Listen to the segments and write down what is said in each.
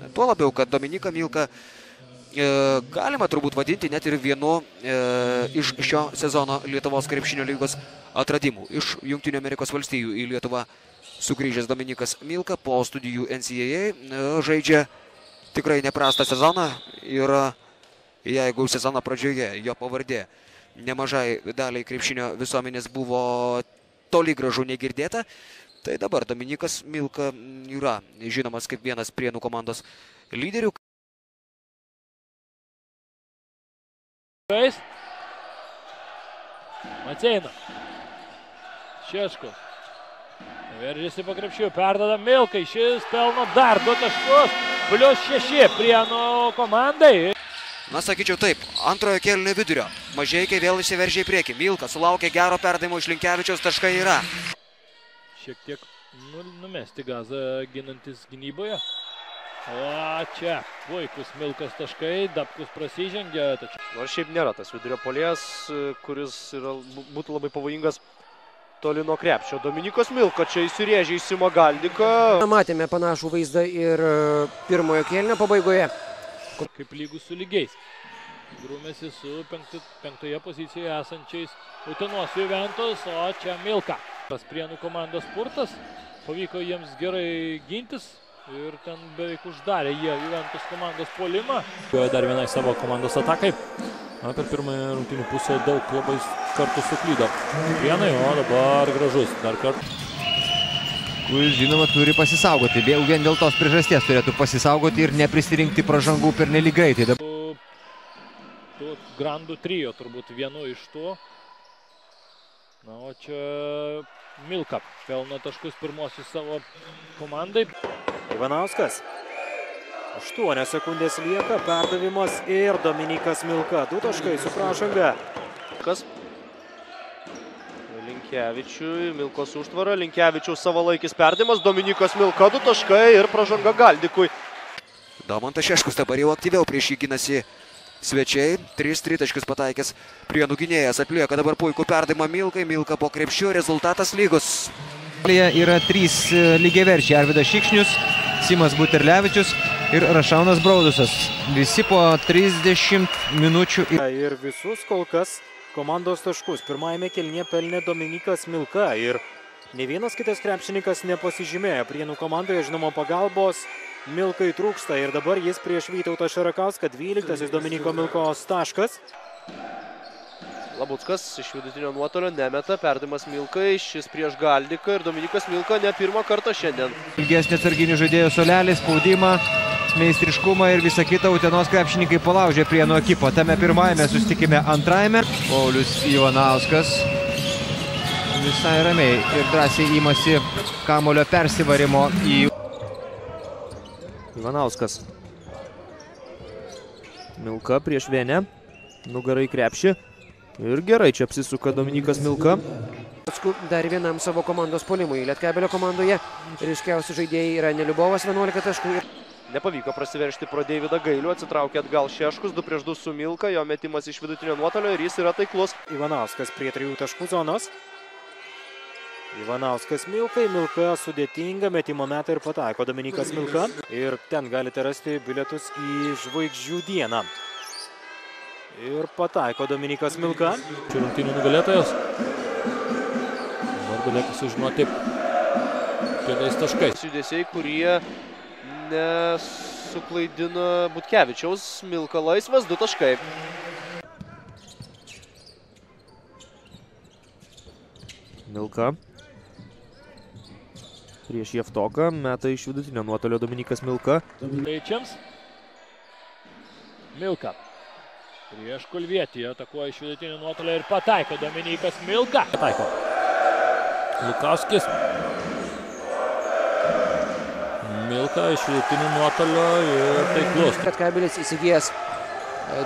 Tuo labiau, kad Dominiką Milką galima turbūt vadinti net ir vienu iš šio sezono Lietuvos krepšinio lygos atradimų. Iš Jungtinių Amerikos valstijų į Lietuvą sugrįžęs Dominikas Milka po studijų NCAA žaidžia tikrai neprastą sezoną ir jeigu sezono pradžioje jo pavardė nemažai daliai krepšinio visuomenės buvo toli gražu negirdėta, tai dabar Dominikas Milka yra žinomas kaip vienas Prienų komandos lyderių. Maceina. Šeškus. Veržėsi po krepšių, perdada Milkai. Šis pelno dar 2 taškus. Plius 6 Prienų komandai. Na, sakyčiau taip, antrojo kėlinio vidurio. Mažeikiai vėl išsiveržė į priekį. Milka sulaukė gero perdavimo iš Linkevičiaus, taškai yra. Šiek tiek numesti gazą ginantis gynyboje. O čia puikus Milkas taškai, Dabkus prasižengia. Nors šiaip nėra tas vidurio puolėjas, kuris būtų labai pavojingas toli nuo krepšio. Dominikas Milka čia įsirėžė į Simą Galdiką. Matėme panašų vaizdą ir pirmojo kėlinio pabaigoje. Kaip lygus su lygiais. Grūmėsi su penktoje pozicijoje esančiais Utenos Juventus, o čia Milka. Tas Prienų komandos spurtas, pavyko jiems gerai gintis ir ten beveik uždarė jie Juventus komandos puolimą. Dar vienai savo komandos atakai. Per pirmąją rungtynių pusę daug labai kartų suklydo Prienai, o dabar Gražus dar kartą. Kuris, žinoma, turi pasisaugoti. Vien dėl tos priežasties turėtų pasisaugoti ir neprisirinkti pražangų pernelyg greitai. Grandų trio turbūt vienu iš tų. Na, o čia Milka pelno taškus pirmosius savo komandai. Ivanauskas. 8 sekundės lieka, perdavimas ir Dominikas Milka. 2 taškai su pražanga. Kas? Linkevičiui, Milkos užtvara, Linkevičiaus savalaikis perdavimas, Dominikas Milka 2 taškai ir pražanga Galdikui. Domantas Šeškus dabar jau aktyviau prieš jį ginasi svečiai. 3 tritaškius pataikęs Prienų gynėjas atlieka dabar puikų perdavimą Milkai. Milka po krepšiu, rezultatas lygus. Yra 3 lygiaverčiai: Arvydas Šikšnius, Simas Buterlevičius ir Rašaunas Braudusas. Visi po 30 minučių. Ir visus kol kas komandos taškus pirmajame kėlinyje pelnė Dominikas Milka ir ne vienas kitas krepšininkas nepasižymėjo. Prienų komandoje, žinoma, pagalbos Milkai trūksta ir dabar jis prieš Vytautą Šarakauską. 12 Dominiko Milkos taškas. Labuckas iš vidutinio nuotolio nemeta, perdavimas Milkai, šis prieš Galdiką ir Dominikas Milka ne pirmą kartą šiandien. Ilgesnė atsarginių žaidėjų suolelį, spaudimą, meistriškumą ir visą kitą Utenos krepšininkai palaužė Prienų ekipą. Tame pirmajame susitikime antrajame. Paulius Ivanauskas visai ramiai ir drąsiai imasi kamulio persivarimo į... Ivanauskas. Milka prieš Vienę, nugarai krepšį. Ir gerai čia apsisuka Dominikas Milka. Dar vienam savo komandos puolimui. Lietkabelio komandoje ryškiausi žaidėjai yra Neliubovas 11 taškų. Nepavyko prasiveršti pro Deividą Gailių, atsitraukė atgal Šeškus, 2 prieš 2 su Milka, jo metimas iš vidutinio nuotolio ir jis yra taiklus. Ivanauskas prie 3 taškų zonos. Ivanauskas Milkai, Milka sudėtinga, metimo metą ir pataiko Dominikas Milka. Ir ten galite rasti bilietus į žvaigždžių dieną. Ir pataiko Dominikas Milka. Čia rungtynių nugalėtojas. Dabar galėtų sužinoti keliais taškais. Judesiai, kurie nesuklaidino Butkevičiaus. Milka laisvas, 2 taškai. Milka. Prieš Jeftoką meta iš vidutinio nuotolio Dominikas Milka. Keičiams. Milka. Prieš Kulvietį atakuoja iš vidutinio nuotolio ir pataiko Dominikas Milka. Pataiko. Lukauskis. Milka iš vidutinio nuotolio ir taiklus. Lietkabelis įsigijęs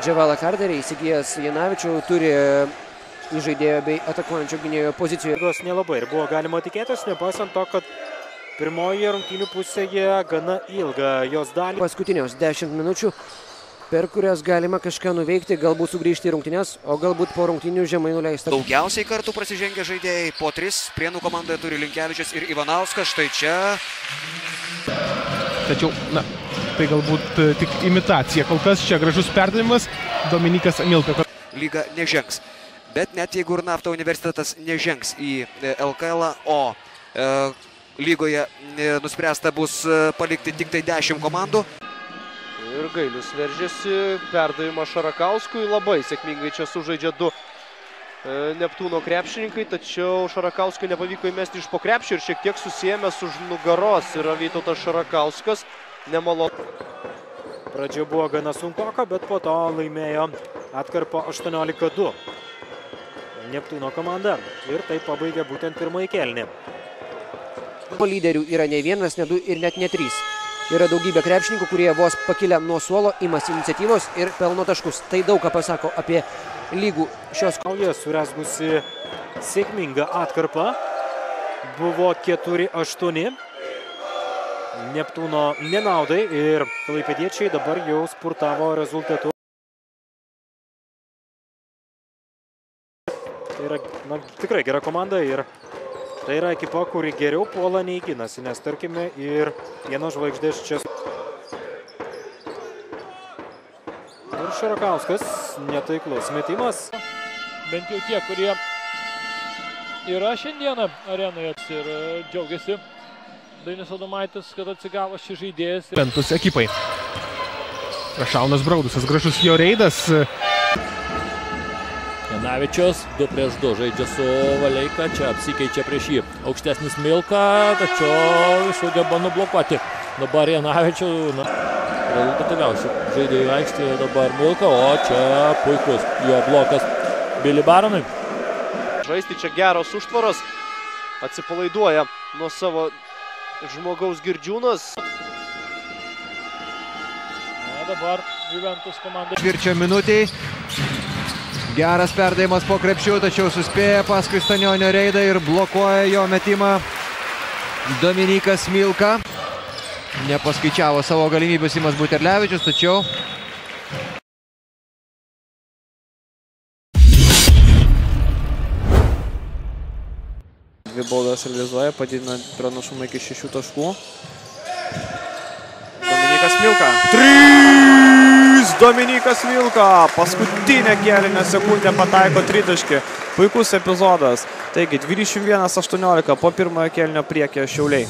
Dževalą Karterį, įsigijęs Janavičių, turi žaidėjo bei atakuojančio gynėjo pozicijoje. Nelabai ir buvo galima tikėtis, nepaisant to, kad pirmoje rungtynių pusėje gana ilga jos dalį. Paskutinios 10 minučių, per kurias galima kažką nuveikti, galbūt sugrįžti į rungtynes, o galbūt po rungtynių žemai nuleista. Daugiausiai kartų prasižengia žaidėjai, po 3. Prienų komandoje turi Linkevičius ir Ivanauskas. Štai čia. Tačiau, tai galbūt tik imitacija. Kol kas čia gražus perdavimas, Dominykas Milka. Lyga nežengs. Bet net jeigu ir Nafta universitetas nežengs į LKL, o lygoje nuspręsta bus palikti tik tai 10 komandų. Ir Gailius veržėsi, perdavimą Šarakauskui, labai sėkmingai čia sužaidžia du Neptūno krepšininkai, tačiau Šarakauskui nepavyko įmesti iš po krepšio ir šiek tiek susiėmęs už nugaros yra Vytautas Šarakauskas. Nemalonu. Pradžia buvo gana sunkoka, bet po to laimėjo atkarpą 18-2. Neptūno komanda ir tai pabaigė būtent pirmąjį kėlinį. Lyderių yra ne vienas, ne du ir net ne trys. Yra daugybė krepšininkų, kurie vos pakilę nuo suolo imasi iniciatyvos ir pelno taškus. Tai daug ką pasako apie lygų šios. Jie surezgusi sėkmingą atkarpą. Buvo 4-8. Neptūno nenaudai ir klaipėdiečiai dabar jau spurtavo rezultatu. Tai yra tikrai gera komanda ir tai yra ekipa, kuri geriau puola nei ginasi, nes tarkime ir vienos žvaigždės čia. Ir Šarakauskas, netaiklus metimas. Bent jau tie, kurie yra šiandieną arenoje ir džiaugiasi Dainius Adomaitis, kad atsigavo šį žaidėjas. Pentus ekipai. Šaunas Braudusas, gražus jo reidas. Janavičius 2-2 žaidžia su Valeika, čia apsikeičia prieš jį. Aukštesnis Milka, tačiau sugeba nublokuoti. Dabar Janavičius, rezultatyviausių žaidėjų aikštėje dabar Milka, o čia puikus jo blokas Billy Baronui. Žaisti čia geros užtvaros, atsipalaiduoja nuo savo žmogaus Girdžiūnas. Dabar Juventus komanda. Čvirčio minutiai. Geras perdavimas po krepšių, tačiau suspėja paskui Stanionio reidą ir blokuoja jo metimą Dominykas Milka. Nepaskaičiavo savo galimybių Simas Buterlevičius, tačiau dvi baudas realizuoja, padidina pranašumą iki 6 taškų. Dominykas Milka. 3! Dominykas Milka. Paskutinę kėlinio sekundę pataiko tritaškį. Puikus epizodas. Taigi 21-18 po pirmojo kėlinio priekyje Šiauliai.